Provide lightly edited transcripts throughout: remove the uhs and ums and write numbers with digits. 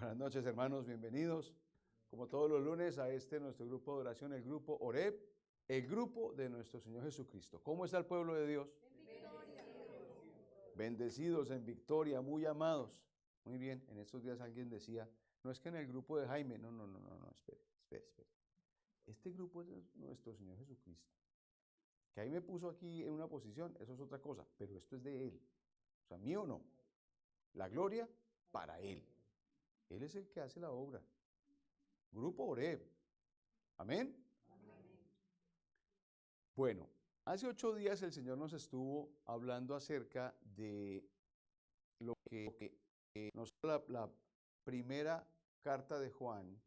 Buenas noches, hermanos, bienvenidos, como todos los lunes, a nuestro grupo de oración, el grupo Oreb, el grupo de nuestro Señor Jesucristo. ¿Cómo está el pueblo de Dios? Bendecidos en victoria, muy amados. Muy bien, en estos días alguien decía, no es que en el grupo de Jaime, no, espere. Este grupo es nuestro Señor Jesucristo. Que ahí me puso aquí en una posición, eso es otra cosa, pero esto es de Él. O sea, mío no. La gloria para Él. Él es el que hace la obra. Grupo Oreb. Amén. Bueno, hace 8 días el Señor nos estuvo hablando acerca de lo que nos la primera carta de Juan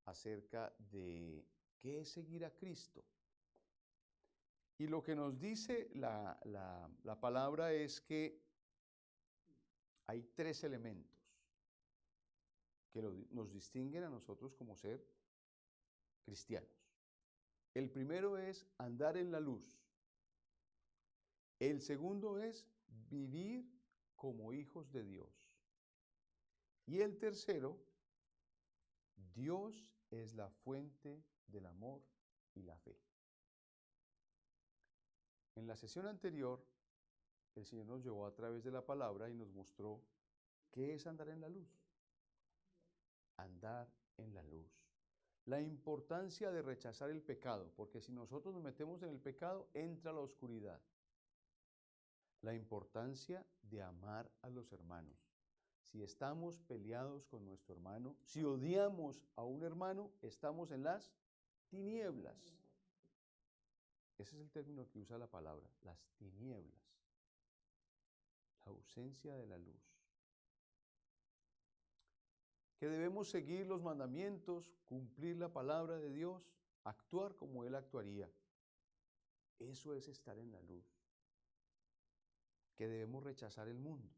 acerca de qué es seguir a Cristo. Y lo que nos dice la palabra es que hay 3 elementos que nos distinguen a nosotros como ser cristianos. El primero es andar en la luz. El segundo es vivir como hijos de Dios. Y el tercero, Dios es la fuente del amor y la fe. En la sesión anterior, el Señor nos llevó a través de la palabra y nos mostró qué es andar en la luz. Andar en la luz. La importancia de rechazar el pecado, porque si nosotros nos metemos en el pecado, entra la oscuridad. La importancia de amar a los hermanos. Si estamos peleados con nuestro hermano, si odiamos a un hermano, estamos en las tinieblas. Ese es el término que usa la palabra, las tinieblas. La ausencia de la luz. Que debemos seguir los mandamientos, cumplir la palabra de Dios, actuar como Él actuaría. Eso es estar en la luz. Que debemos rechazar el mundo.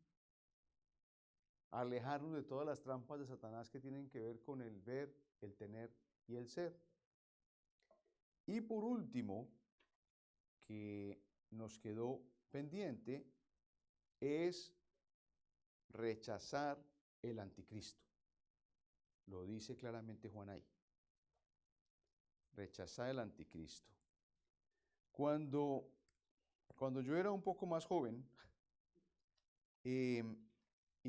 Alejarnos de todas las trampas de Satanás que tienen que ver con el ver, el tener y el ser. Y por último, que nos quedó pendiente, es rechazar el anticristo. Lo dice claramente Juan ahí. Rechazar el anticristo. Cuando yo era un poco más joven y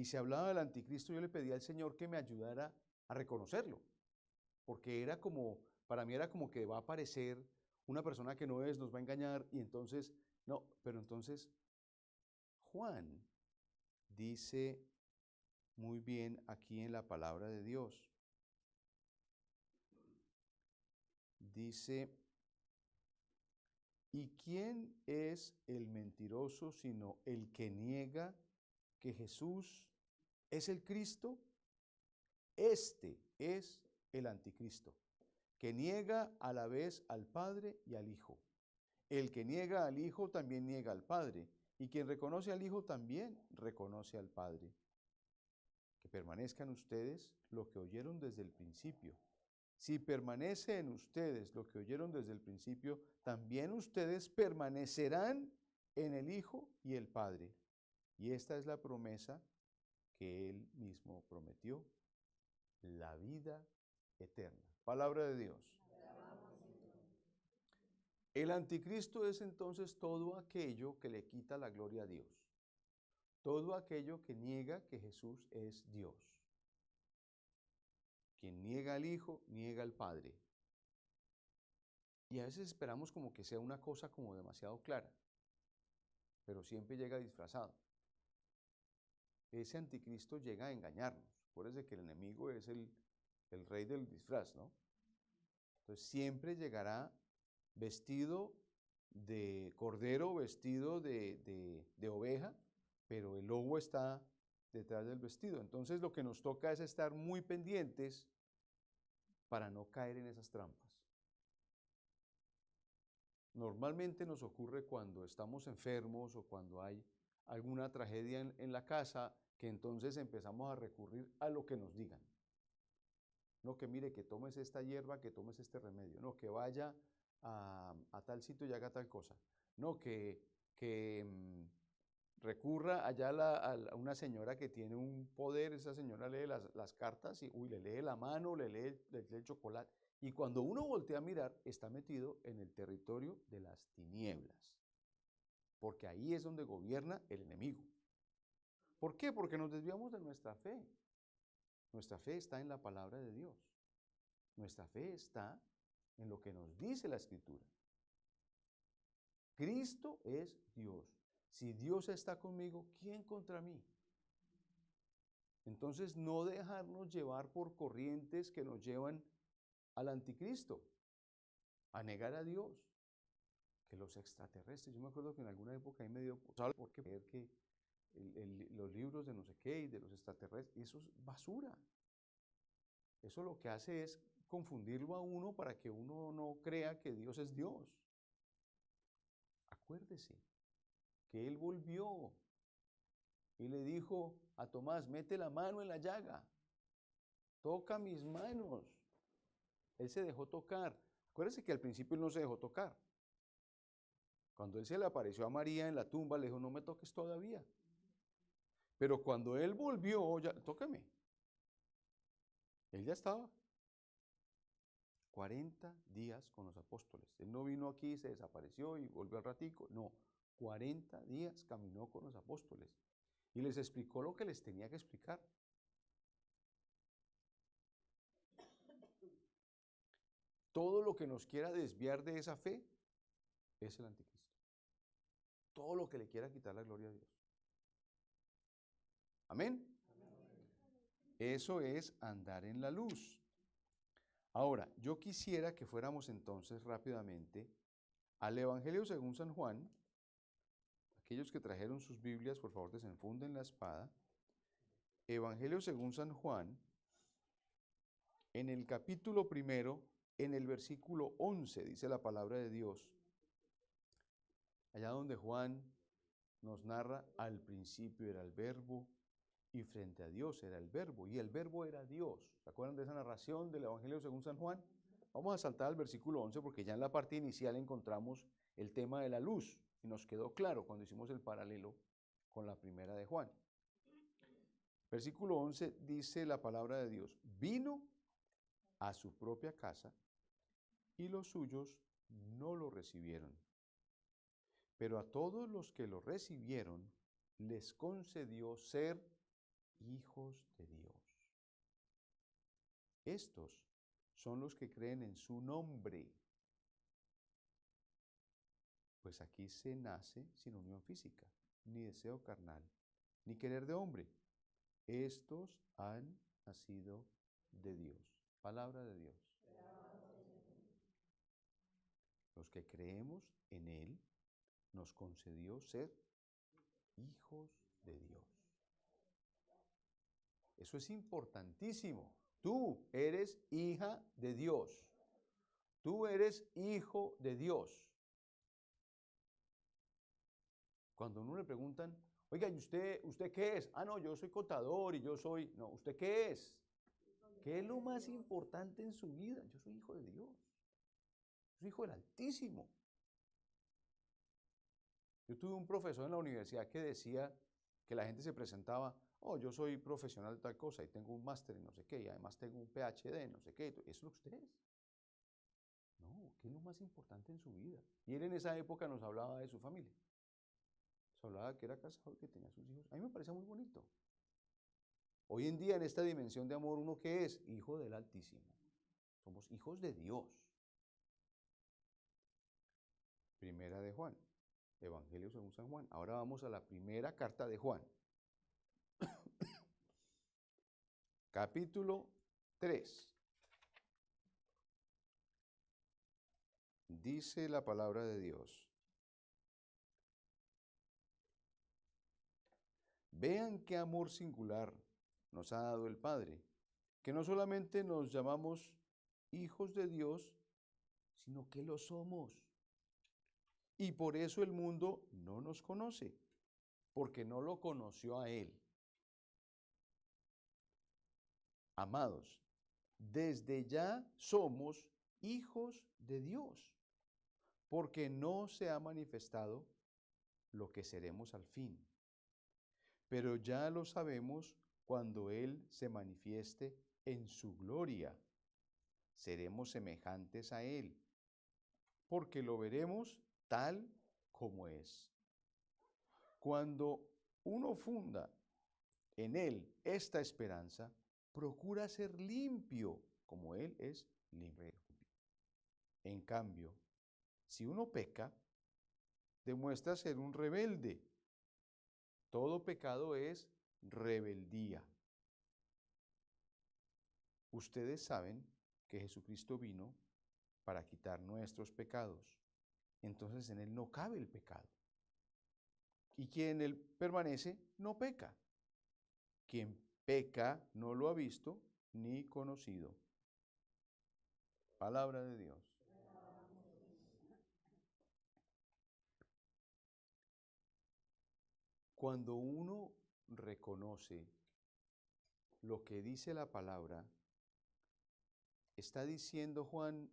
se hablaba del anticristo, yo le pedí al Señor que me ayudara a reconocerlo. Porque era como, para mí era como que va a aparecer una persona que no es, nos va a engañar y entonces, no, pero entonces Juan dice muy bien aquí en la palabra de Dios. Dice, ¿y quién es el mentiroso sino el que niega que Jesús es el Cristo? Este es el anticristo, que niega a la vez al Padre y al Hijo. El que niega al Hijo también niega al Padre, y quien reconoce al Hijo también reconoce al Padre. Que permanezcan ustedes lo que oyeron desde el principio. Si permanece en ustedes lo que oyeron desde el principio, también ustedes permanecerán en el Hijo y el Padre. Y esta es la promesa que Él mismo prometió, la vida eterna. Palabra de Dios. El anticristo es entonces todo aquello que le quita la gloria a Dios. Todo aquello que niega que Jesús es Dios. Quien niega al Hijo, niega al Padre. Y a veces esperamos como que sea una cosa como demasiado clara, pero siempre llega disfrazado. Ese anticristo llega a engañarnos. Acuérdense que el enemigo es el rey del disfraz, ¿no? Entonces siempre llegará vestido de cordero, vestido de oveja, pero el lobo está detrás del vestido. Entonces lo que nos toca es estar muy pendientes para no caer en esas trampas. Normalmente nos ocurre cuando estamos enfermos o cuando hay alguna tragedia en la casa, que entonces empezamos a recurrir a lo que nos digan. No, que mire, que tomes esta hierba, que tomes este remedio. No, que vaya a tal sitio y haga tal cosa. No, que recurra allá a una señora que tiene un poder, esa señora lee las cartas y le lee la mano, le lee el chocolate. Y cuando uno voltea a mirar, está metido en el territorio de las tinieblas. Porque ahí es donde gobierna el enemigo. ¿Por qué? Porque nos desviamos de nuestra fe. Nuestra fe está en la palabra de Dios. Nuestra fe está en lo que nos dice la Escritura. Cristo es Dios. Si Dios está conmigo, ¿quién contra mí? Entonces, no dejarnos llevar por corrientes que nos llevan al anticristo, a negar a Dios, que los extraterrestres. Yo me acuerdo que en alguna época ahí me dio por qué creer que los libros de no sé qué y de los extraterrestres, eso es basura. Eso lo que hace es confundirlo a uno para que uno no crea que Dios es Dios. Acuérdese que él volvió y le dijo a Tomás, mete la mano en la llaga, toca mis manos. Él se dejó tocar. Acuérdese que al principio él no se dejó tocar. Cuando él se le apareció a María en la tumba, le dijo, no me toques todavía. Pero cuando él volvió, ya, tócame. Él ya estaba 40 días con los apóstoles. Él no vino aquí, se desapareció y volvió al ratico. No, 40 días caminó con los apóstoles y les explicó lo que les tenía que explicar. Todo lo que nos quiera desviar de esa fe es el anticristo. Todo lo que le quiera quitar la gloria a Dios. Amén. Eso es andar en la luz. Ahora, yo quisiera que fuéramos entonces rápidamente al Evangelio según San Juan. Aquellos que trajeron sus Biblias, por favor, desenfunden la espada. Evangelio según San Juan, en el capítulo 1, en el versículo 11, dice la palabra de Dios. Allá donde Juan nos narra, al principio era el verbo, y frente a Dios era el verbo, y el verbo era Dios. ¿Se acuerdan de esa narración del Evangelio según San Juan? Vamos a saltar al versículo 11 porque ya en la parte inicial encontramos el tema de la luz, y nos quedó claro cuando hicimos el paralelo con la primera de Juan. Versículo 11 dice la palabra de Dios, vino a su propia casa, y los suyos no lo recibieron. Pero a todos los que lo recibieron, les concedió ser hijos de Dios. Estos son los que creen en su nombre. Pues aquí se nace sin unión física, ni deseo carnal, ni querer de hombre. Estos han nacido de Dios. Palabra de Dios. Los que creemos en Él, nos concedió ser hijos de Dios. Eso es importantísimo. Tú eres hija de Dios. Tú eres hijo de Dios. Cuando a uno le preguntan, oiga, ¿y usted qué es? Ah, no, yo soy contador y yo soy... No, ¿usted qué es? ¿Qué es lo más importante en su vida? Yo soy hijo de Dios. Soy hijo del Altísimo. Yo tuve un profesor en la universidad que decía que la gente se presentaba, oh, yo soy profesional de tal cosa y tengo un máster en no sé qué, y además tengo un PhD en no sé qué. ¿Eso es usted? No, ¿qué es lo más importante en su vida? Y él en esa época nos hablaba de su familia. Nos hablaba que era casado y que tenía sus hijos. A mí me parece muy bonito. Hoy en día, en esta dimensión de amor, ¿uno qué es? Hijo del Altísimo. Somos hijos de Dios. Primera de Juan. Evangelio según San Juan. Ahora vamos a la primera carta de Juan. Capítulo 3. Dice la palabra de Dios. Vean qué amor singular nos ha dado el Padre, que no solamente nos llamamos hijos de Dios, sino que lo somos. Y por eso el mundo no nos conoce, porque no lo conoció a Él. Amados, desde ya somos hijos de Dios, porque no se ha manifestado lo que seremos al fin. pero ya lo sabemos cuando Él se manifieste en su gloria. Seremos semejantes a Él, porque lo veremos tal como es. Cuando uno funda en Él esta esperanza, procura ser limpio, como Él es limpio. En cambio, si uno peca, demuestra ser un rebelde. Todo pecado es rebeldía. Ustedes saben que Jesucristo vino para quitar nuestros pecados. Entonces en Él no cabe el pecado. Y quien en Él permanece, no peca. Quien peca no lo ha visto ni conocido. Palabra de Dios. Cuando uno reconoce lo que dice la palabra, está diciendo Juan,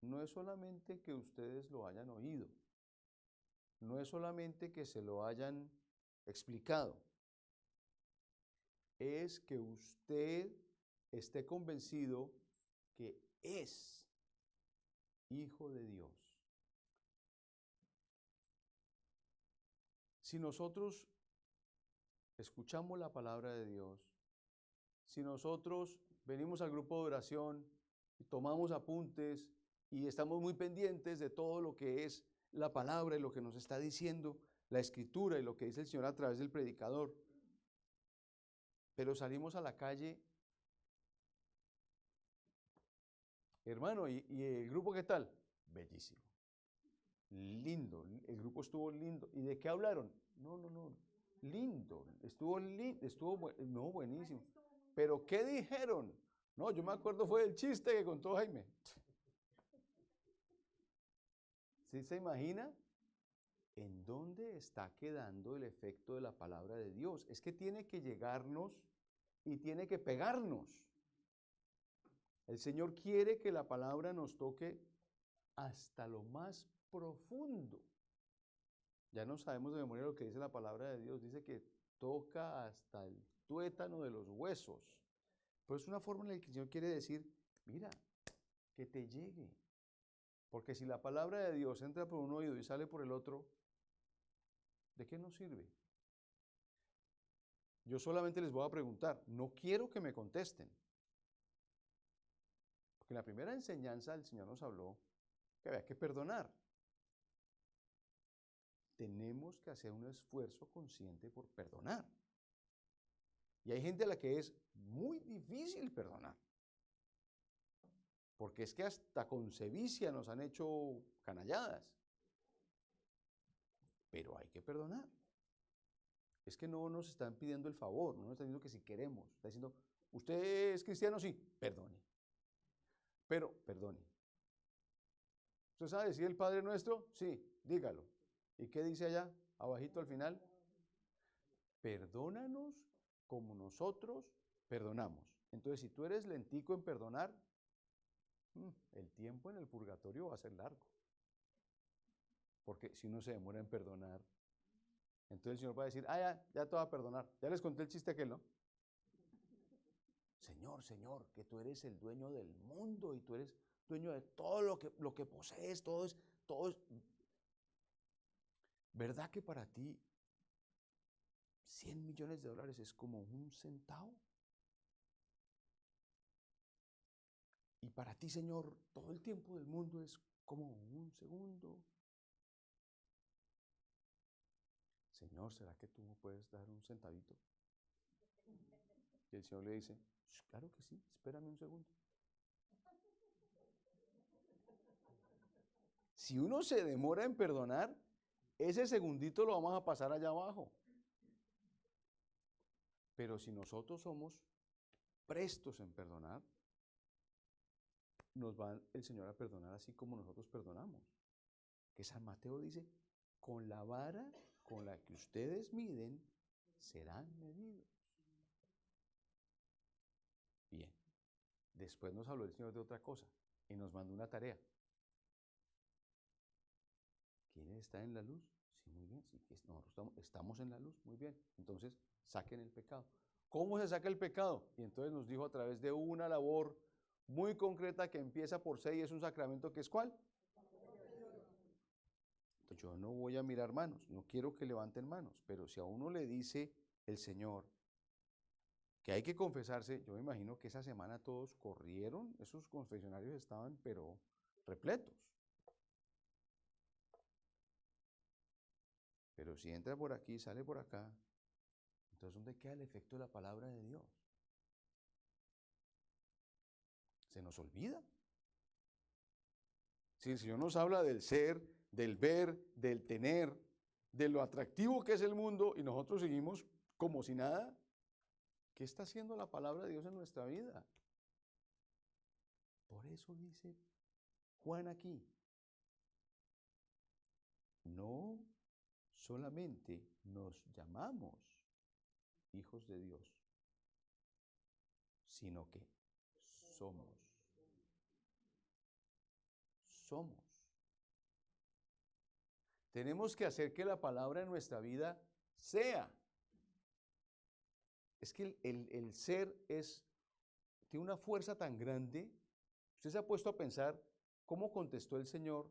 no es solamente que ustedes lo hayan oído, no es solamente que se lo hayan explicado, es que usted esté convencido que es hijo de Dios. Si nosotros escuchamos la palabra de Dios, si nosotros venimos al grupo de oración y tomamos apuntes y estamos muy pendientes de todo lo que es la palabra y lo que nos está diciendo la Escritura y lo que dice el Señor a través del predicador, pero salimos a la calle, hermano, ¿y el grupo qué tal? Bellísimo, lindo, el grupo estuvo lindo. ¿Y de qué hablaron? No, lindo, no, buenísimo. ¿Pero qué dijeron? No, yo me acuerdo fue del chiste que contó Jaime. ¿Sí se imagina? ¿En dónde está quedando el efecto de la palabra de Dios? Es que tiene que llegarnos y tiene que pegarnos. El Señor quiere que la palabra nos toque hasta lo más profundo. Ya no sabemos de memoria lo que dice la palabra de Dios. Dice que toca hasta el tuétano de los huesos. Pero es una forma en la que el Señor quiere decir, mira, que te llegue. Porque si la palabra de Dios entra por un oído y sale por el otro, ¿de qué nos sirve? Yo solamente les voy a preguntar, no quiero que me contesten. Porque en la primera enseñanza el Señor nos habló que había que perdonar. Tenemos que hacer un esfuerzo consciente por perdonar. Y hay gente a la que es muy difícil perdonar. Porque es que hasta con sevicia nos han hecho canalladas. Pero hay que perdonar. Es que no nos están pidiendo el favor, no nos están diciendo que si queremos. Está diciendo, ¿usted es cristiano? Sí, perdone. Pero, perdone. ¿Usted sabe decir el Padre Nuestro? Sí, dígalo. ¿Y qué dice allá, abajito al final? Perdónanos como nosotros perdonamos. Entonces, si tú eres lentico en perdonar, el tiempo en el purgatorio va a ser largo. Porque si uno se demora en perdonar, entonces el Señor va a decir, ya te va a perdonar. Ya les conté el chiste aquel, ¿no? Señor, que tú eres el dueño del mundo y tú eres dueño de todo lo que posees, todo es. ¿Verdad que para ti 100 millones de dólares es como un centavo? Y para ti, Señor, todo el tiempo del mundo es como un segundo. Señor, ¿será que tú me puedes dar un centavito? Y el Señor le dice, claro que sí, espérame un segundo. Si uno se demora en perdonar, ese segundito lo vamos a pasar allá abajo. Pero si nosotros somos prestos en perdonar, nos va el Señor a perdonar así como nosotros perdonamos. Que San Mateo dice, con la vara con la que ustedes miden, serán medidos. Bien, después nos habló el Señor de otra cosa y nos mandó una tarea. ¿Quién está en la luz? Sí, muy bien. Sí, nosotros estamos en la luz, muy bien. Entonces, saquen el pecado. ¿Cómo se saca el pecado? Y entonces nos dijo a través de una labor muy concreta que empieza por 6 y es un sacramento que es ¿cuál? Entonces yo no voy a mirar manos, no quiero que levanten manos, pero si a uno le dice el Señor que hay que confesarse, yo me imagino que esa semana todos corrieron, esos confesionarios estaban pero repletos. Pero si entra por aquí, sale por acá, entonces ¿dónde queda el efecto de la palabra de Dios? Se nos olvida. Si el Señor nos habla del ser, del ver, del tener, de lo atractivo que es el mundo y nosotros seguimos como si nada, ¿qué está haciendo la palabra de Dios en nuestra vida? Por eso dice Juan aquí, no solamente nos llamamos hijos de Dios, sino que somos. Somos. Tenemos que hacer que la palabra en nuestra vida sea. Es que el ser tiene una fuerza tan grande. Usted se ha puesto a pensar cómo contestó el Señor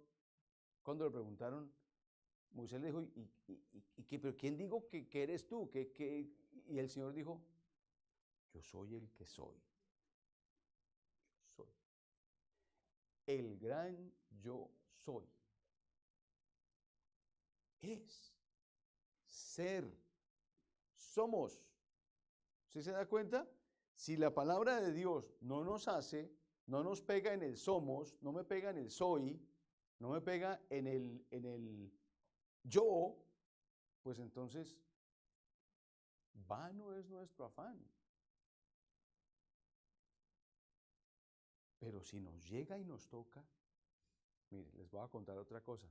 cuando le preguntaron, Moisés le dijo, ¿pero quién digo que eres tú? Y el Señor dijo, yo soy el que soy. Yo soy. El gran yo soy. Es ser. Somos. ¿Sí se da cuenta? Si la palabra de Dios no nos hace, no nos pega en el somos, no me pega en el soy, no me pega en el yo, pues entonces vano es nuestro afán. Pero si nos llega y nos toca, mire, les voy a contar otra cosa.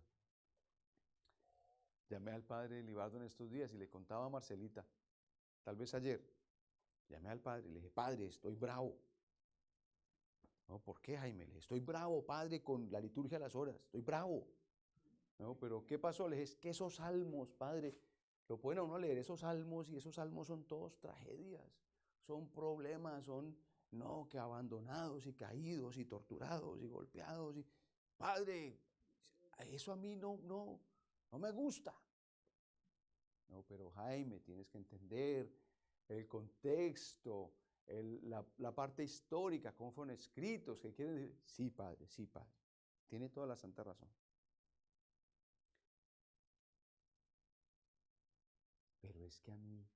Llamé al padre Libardo en estos días y le contaba a Marcelita, tal vez ayer, llamé al padre y le dije, padre, estoy bravo. No, ¿por qué, Jaime? Le dije, estoy bravo, padre, con la liturgia de las horas, estoy bravo. No, pero ¿qué pasó? Le dije, es que esos salmos, padre, lo pueden a uno leer esos salmos y esos salmos son todos tragedias, son problemas, son, no, que abandonados y caídos y torturados y golpeados. Padre, eso a mí no me gusta. No, pero Jaime, tienes que entender el contexto, la parte histórica, cómo fueron escritos, qué quieren decir. Sí, padre, tiene toda la santa razón. Pero es que a mí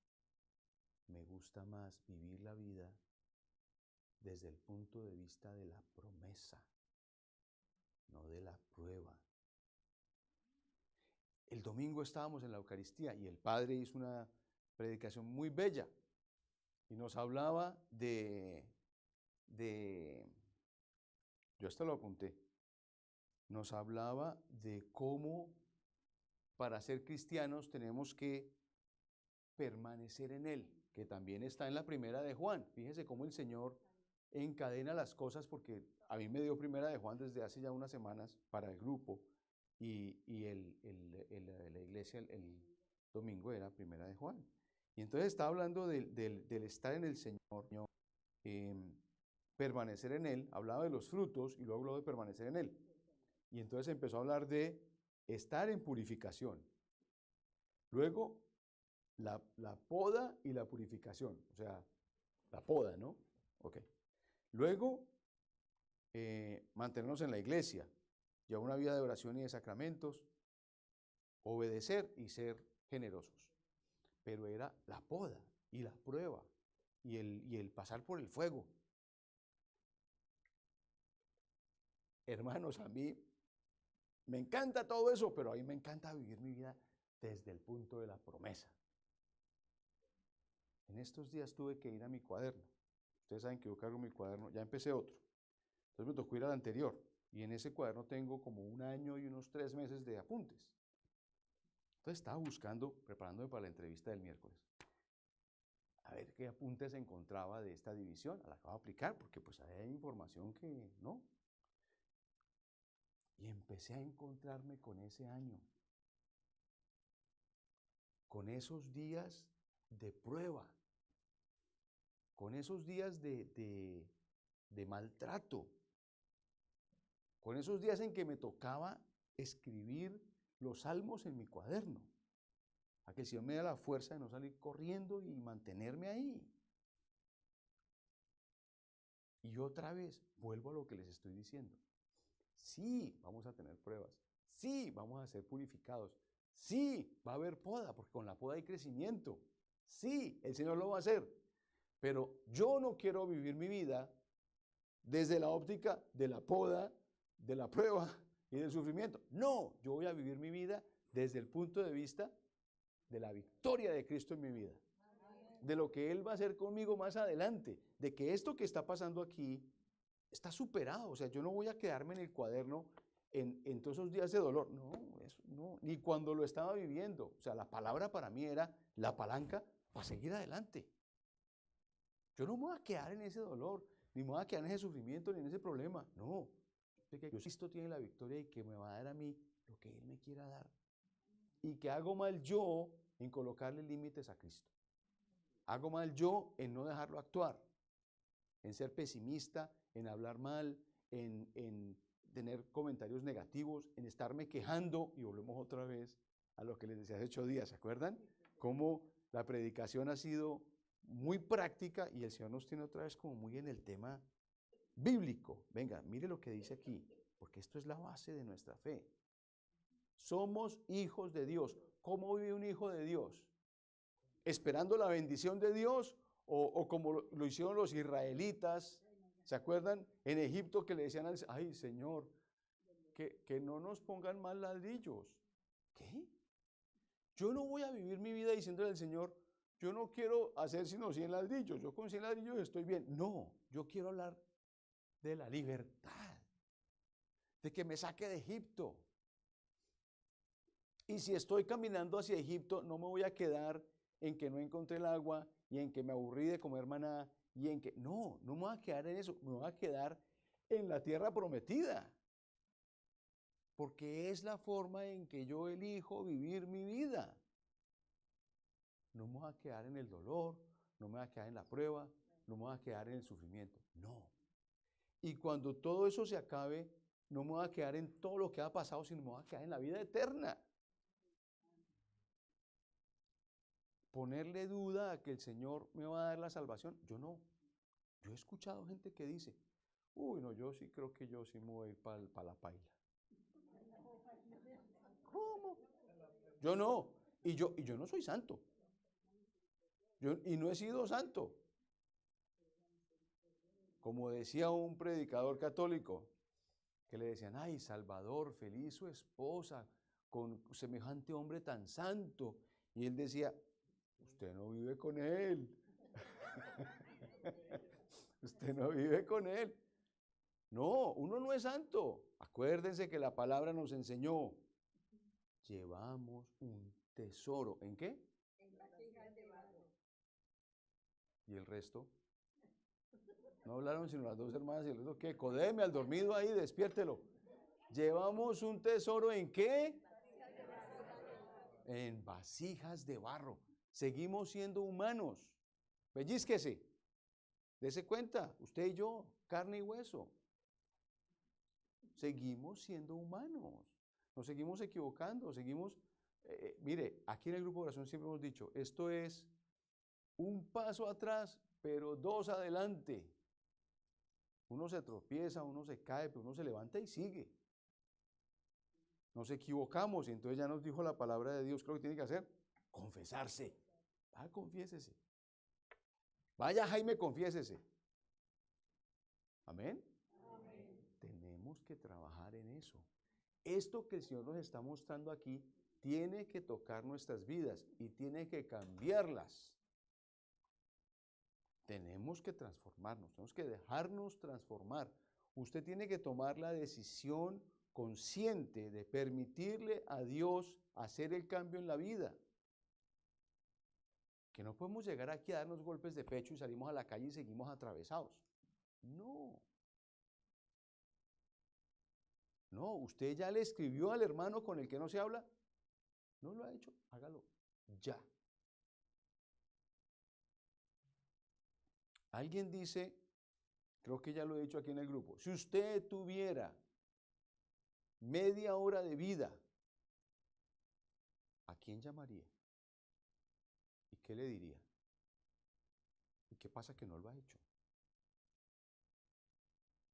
me gusta más vivir la vida desde el punto de vista de la promesa, no de la prueba. El domingo estábamos en la Eucaristía y el Padre hizo una predicación muy bella y nos hablaba yo hasta lo apunté, nos hablaba de cómo para ser cristianos tenemos que permanecer en Él, que también está en la primera de Juan. Fíjese cómo el Señor encadena las cosas, porque a mí me dio primera de Juan desde hace ya unas semanas para el grupo, y la iglesia el domingo era primera de Juan. Y entonces está hablando del estar en el Señor, permanecer en Él, hablaba de los frutos y luego habló de permanecer en Él. Y entonces empezó a hablar de estar en purificación. Luego, la poda y la purificación, o sea, la poda, ¿no? Ok. Luego, mantenernos en la iglesia, llevar una vida de oración y de sacramentos, obedecer y ser generosos. Pero era la poda y la prueba y el pasar por el fuego. Hermanos, a mí me encanta todo eso, pero a mí me encanta vivir mi vida desde el punto de la promesa. En estos días tuve que ir a mi cuaderno. Ustedes saben que yo cargo mi cuaderno, ya empecé otro. Entonces me tocó ir al anterior. Y en ese cuaderno tengo como 1 año y unos 3 meses de apuntes. Entonces estaba buscando, preparándome para la entrevista del miércoles, a ver qué apuntes encontraba de esta división a la que voy a aplicar, porque pues hay información que no. Y empecé a encontrarme con ese año, con esos días de prueba, con esos días de maltrato, con esos días en que me tocaba escribir los salmos en mi cuaderno, a que el Señor me dé la fuerza de no salir corriendo y mantenerme ahí. Y otra vez, vuelvo a lo que les estoy diciendo. Sí, vamos a tener pruebas. Sí, vamos a ser purificados. Sí, va a haber poda, porque con la poda hay crecimiento. Sí, el Señor lo va a hacer. Pero yo no quiero vivir mi vida desde la óptica de la poda, de la prueba y del sufrimiento. No, yo voy a vivir mi vida desde el punto de vista de la victoria de Cristo en mi vida, de lo que Él va a hacer conmigo más adelante, de que esto que está pasando aquí está superado. O sea, yo no voy a quedarme en el cuaderno en todos esos días de dolor. No, eso no, ni cuando lo estaba viviendo. O sea, la palabra para mí era la palanca para seguir adelante. Yo no me voy a quedar en ese dolor, ni me voy a quedar en ese sufrimiento, ni en ese problema. No, sé que Cristo tiene la victoria y que me va a dar a mí lo que Él me quiera dar. Y que hago mal yo en colocarle límites a Cristo. Hago mal yo en no dejarlo actuar, en ser pesimista, en hablar mal, en tener comentarios negativos, en estarme quejando, y volvemos otra vez a lo que les decía hace 8 días, ¿se acuerdan? Cómo la predicación ha sido muy práctica y el Señor nos tiene otra vez como muy en el tema bíblico. Venga, mire lo que dice aquí, porque esto es la base de nuestra fe. Somos hijos de Dios. ¿Cómo vive un hijo de Dios? ¿Esperando la bendición de Dios o como lo hicieron los israelitas? ¿Se acuerdan? En Egipto que le decían al ay Señor, que no nos pongan más ladrillos. ¿Qué? Yo no voy a vivir mi vida diciéndole al Señor, yo no quiero hacer sino 100 ladrillos, yo con 100 ladrillos estoy bien. No, yo quiero hablar de la libertad, de que me saque de Egipto. Y si estoy caminando hacia Egipto, no me voy a quedar en que no encontré el agua y en que me aburrí de comer maná y en que, no me voy a quedar en eso, me voy a quedar en la tierra prometida. Porque es la forma en que yo elijo vivir mi vida. No me voy a quedar en el dolor, no me voy a quedar en la prueba, no me voy a quedar en el sufrimiento. No. Y cuando todo eso se acabe, no me voy a quedar en todo lo que ha pasado, sino me voy a quedar en la vida eterna. Ponerle duda a que el Señor me va a dar la salvación, yo no. Yo he escuchado gente que dice, uy, no, yo sí creo que yo sí me voy a ir para la paila. ¿Cómo? Yo no. Y yo no soy santo. Y no he sido santo. Como decía un predicador católico, que le decían, ay, Salvador, feliz su esposa, con semejante hombre tan santo. Y él decía, usted no vive con él. Usted no vive con él. No, uno no es santo. Acuérdense que la palabra nos enseñó. Llevamos un tesoro. ¿En qué? En vasijas de barro. ¿Y el resto? No hablaron sino las dos hermanas y el resto, ¿qué? Codeme al dormido ahí, despiértelo. Llevamos un tesoro ¿en qué? En vasijas de barro. Seguimos siendo humanos. Pellízquese. Dese cuenta, usted y yo, carne y hueso. Seguimos siendo humanos. Nos seguimos equivocando, seguimos... mire, aquí en el grupo de oración siempre hemos dicho, esto es un paso atrás, pero 2 adelante. Uno se tropieza, uno se cae, pero uno se levanta y sigue. Nos equivocamos y entonces ya nos dijo la palabra de Dios, ¿qué es lo que tiene que hacer? Confesarse. Ah, confiésese. Vaya Jaime, confiésese. Amén. Amén. Tenemos que trabajar en eso. Esto que el Señor nos está mostrando aquí tiene que tocar nuestras vidas y tiene que cambiarlas. Tenemos que transformarnos, tenemos que dejarnos transformar. Usted tiene que tomar la decisión consciente de permitirle a Dios hacer el cambio en la vida. Que no podemos llegar aquí a darnos golpes de pecho y salimos a la calle y seguimos atravesados. No. No, usted ya le escribió al hermano con el que no se habla. ¿No lo ha hecho? Hágalo ya. Alguien dice, creo que ya lo he dicho aquí en el grupo, si usted tuviera media hora de vida, ¿a quién llamaría? ¿Y qué le diría? ¿Y qué pasa que no lo ha hecho?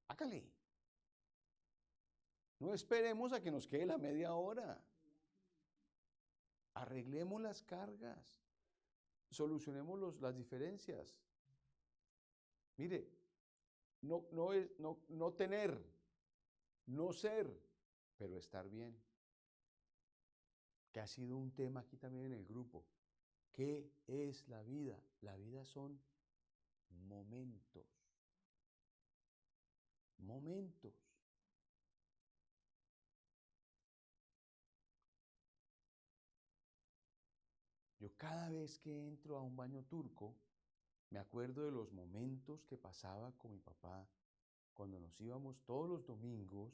Hágale. No esperemos a que nos quede la media hora. Arreglemos las cargas. Solucionemos las diferencias. Mire, no tener, no ser, pero estar bien. Que ha sido un tema aquí también en el grupo. ¿Qué es la vida? La vida son momentos. Momentos. Yo cada vez que entro a un baño turco, me acuerdo de los momentos que pasaba con mi papá cuando nos íbamos todos los domingos,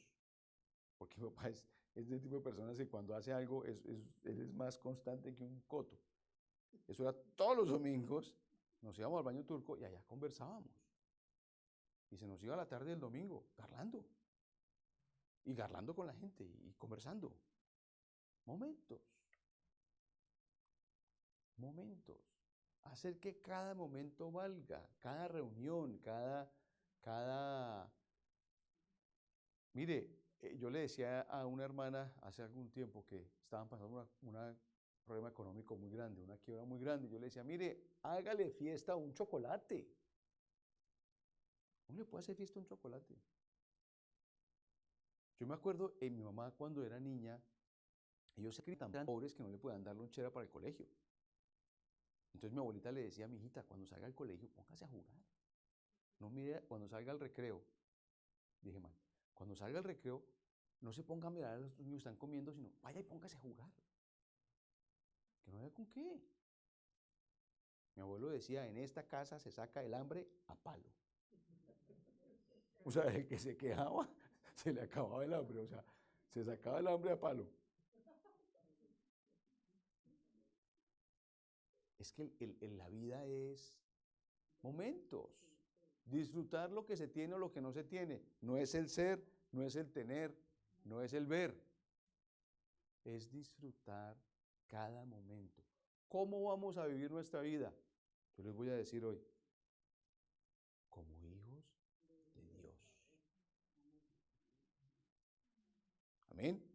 porque mi papá es de tipo de personas que cuando hace algo, él es más constante que un coto. Eso era todos los domingos, nos íbamos al baño turco y allá conversábamos. Y se nos iba la tarde del domingo, garlando. Y garlando con la gente y conversando. Momentos. Momentos. Hacer que cada momento valga, cada reunión, cada... Mire, yo le decía a una hermana hace algún tiempo que estaban pasando un problema económico muy grande, una quiebra muy grande. Yo le decía, mire, hágale fiesta a un chocolate. ¿Cómo le puede hacer fiesta a un chocolate? Yo me acuerdo en mi mamá cuando era niña, ellos se tan pobres que no le podían dar lonchera para el colegio. Entonces mi abuelita le decía a mi hijita, cuando salga al colegio, póngase a jugar. No mire, cuando salga al recreo, dije mal, cuando salga al recreo, no se ponga a mirar a los niños que están comiendo, sino vaya y póngase a jugar. Que no haya con qué. Mi abuelo decía, en esta casa se saca el hambre a palo. O sea, el que se quejaba, se le acababa el hambre, o sea, se sacaba el hambre a palo. Es que la vida es momentos. Disfrutar lo que se tiene o lo que no se tiene. No es el ser, no es el tener, no es el ver. Es disfrutar cada momento. ¿Cómo vamos a vivir nuestra vida? Yo les voy a decir hoy, como hijos de Dios. Amén.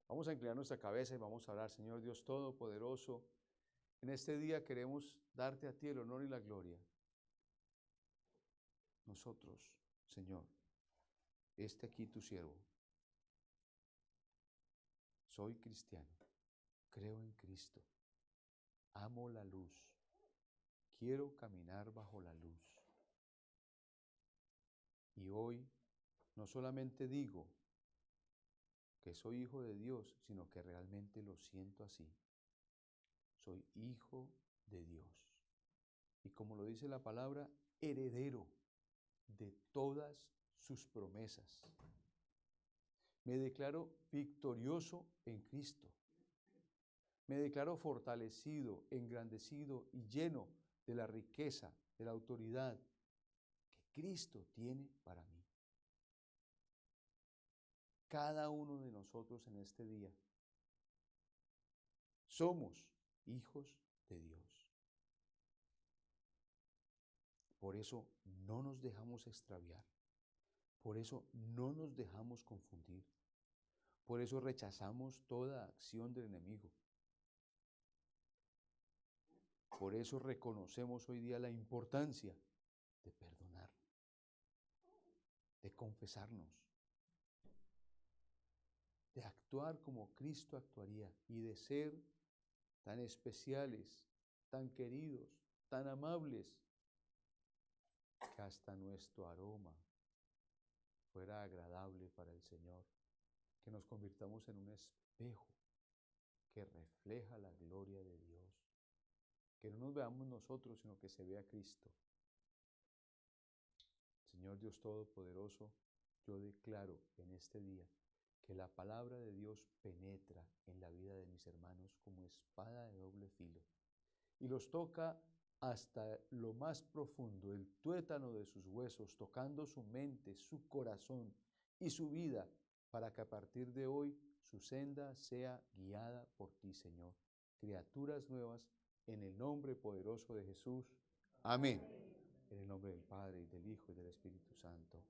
Vamos a inclinar nuestra cabeza y vamos a orar. Señor Dios Todopoderoso, en este día queremos darte a ti el honor y la gloria. Nosotros, Señor, aquí tu siervo. Soy cristiano, creo en Cristo, amo la luz, quiero caminar bajo la luz. Y hoy no solamente digo que soy hijo de Dios, sino que realmente lo siento así. Soy hijo de Dios. Y como lo dice la palabra, heredero de todas sus promesas. Me declaro victorioso en Cristo. Me declaro fortalecido, engrandecido y lleno de la riqueza, de la autoridad que Cristo tiene para mí. Cada uno de nosotros en este día somos hijos de Dios. Por eso no nos dejamos extraviar. Por eso no nos dejamos confundir. Por eso rechazamos toda acción del enemigo. Por eso reconocemos hoy día la importancia de perdonar, de confesarnos, de actuar como Cristo actuaría y de ser tan especiales, tan queridos, tan amables, que hasta nuestro aroma fuera agradable para el Señor, que nos convirtamos en un espejo que refleja la gloria de Dios, que no nos veamos nosotros, sino que se vea Cristo. Señor Dios Todopoderoso, yo declaro en este día que la palabra de Dios penetra en la vida de mis hermanos como espada de doble filo y los toca hasta lo más profundo, el tuétano de sus huesos, tocando su mente, su corazón y su vida, para que a partir de hoy su senda sea guiada por ti, Señor. Criaturas nuevas, en el nombre poderoso de Jesús. Amén. En el nombre del Padre, y del Hijo, y del Espíritu Santo.